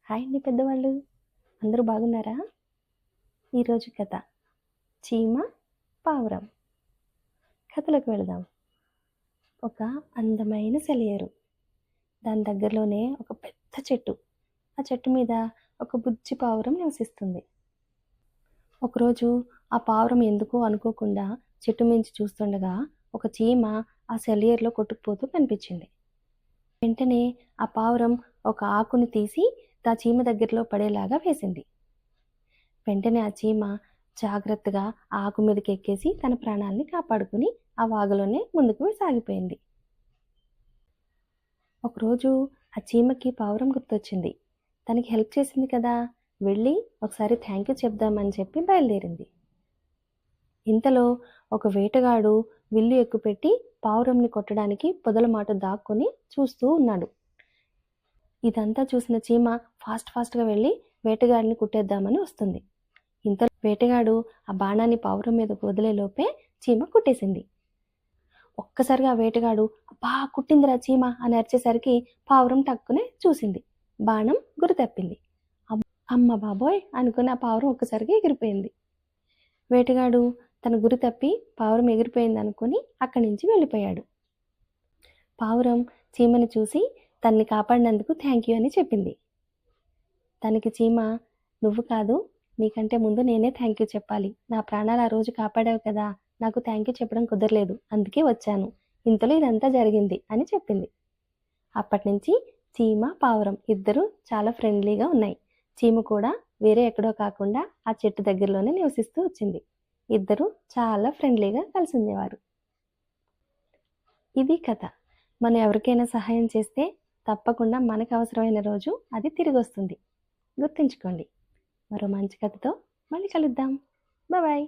Hi అండి పెద్దవాళ్ళు. అందరూ బాగున్నారా? ఈరోజు కథ చీమ, పావురం. కథలోకి వెళదాం. ఒక అందమైన సెలయేరు. దాని దగ్గరలోనే ఒక పెద్ద చెట్టు. ఆ చెట్టు మీద ఒక బుజ్జి పావురం నివసిస్తుంది. ఒకరోజు ఆ పావురం ఎందుకో అనుకోకుండా చెట్టు మించి చూస్తుండగా ఒక చీమ ఆ సెలయేరులో కొట్టుకుపోతూ కనిపించింది. వెంటనే ఆ పావురం ఒక ఆకుని తీసి ఆ చీమ దగ్గరలో పడేలాగా వేసింది. వెంటనే ఆ చీమ జాగ్రత్తగా ఆ ఆకు మీదకి ఎక్కేసి తన ప్రాణాల్ని కాపాడుకుని ఆ వాగులోనే ముందుకు సాగిపోయింది. ఒకరోజు ఆ చీమకి పావురం గుర్తొచ్చింది. తనకి హెల్ప్ చేసింది కదా, వెళ్ళి ఒకసారి థ్యాంక్ యూ చెప్దామని చెప్పి బయలుదేరింది. ఇంతలో ఒక వేటగాడు విల్లు ఎక్కుపెట్టి పావురంని కొట్టడానికి పొదల మాట దాక్కుని చూస్తూ ఉన్నాడు. ఇదంతా చూసిన చీమ ఫాస్ట్గా వెళ్ళి వేటగాడిని కుట్టేద్దామని వస్తుంది. ఇంతలో వేటగాడు ఆ బాణాన్ని పావురం మీద వదిలేలోపే చీమ కుట్టేసింది. ఒక్కసారిగా ఆ వేటగాడు అబ్బా కుట్టిందిరా చీమ అని అరిచేసరికి పావురం టక్కునే చూసింది. బాణం గురి తప్పింది. అమ్మ బాబోయ్ అనుకుని ఆ పావురం ఒక్కసారిగా ఎగిరిపోయింది. వేటగాడు తన గురి తప్పి పావురం ఎగిరిపోయింది అనుకుని అక్కడి నుంచి వెళ్ళిపోయాడు. పావురం చీమని చూసి తన్ని కాపాడినందుకు థ్యాంక్ యూ అని చెప్పింది. తనకి చీమ, నువ్వు కాదు, నీకంటే ముందు నేనే థ్యాంక్ యూ చెప్పాలి. నా ప్రాణాలు ఆ రోజు కాపాడావు కదా, నాకు థ్యాంక్ యూ చెప్పడం కుదరలేదు, అందుకే వచ్చాను. ఇంతలో ఇదంతా జరిగింది అని చెప్పింది. అప్పటినుంచి చీమ, పావురం ఇద్దరూ చాలా ఫ్రెండ్లీగా ఉన్నాయి. చీమ కూడా వేరే ఎక్కడో కాకుండా ఆ చెట్టు దగ్గరలోనే నివసిస్తూ వచ్చింది. ఇద్దరూ చాలా ఫ్రెండ్లీగా కలిసి ఉండేవారు. ఇది కథ. మనం ఎవరికైనా సహాయం చేస్తే తప్పకుండా మనకు అవసరమైన రోజు అది తిరిగి వస్తుంది. గుర్తుంచుకోండి. మరో మంచి కథతో మళ్ళీ కలుద్దాం. బాయ్.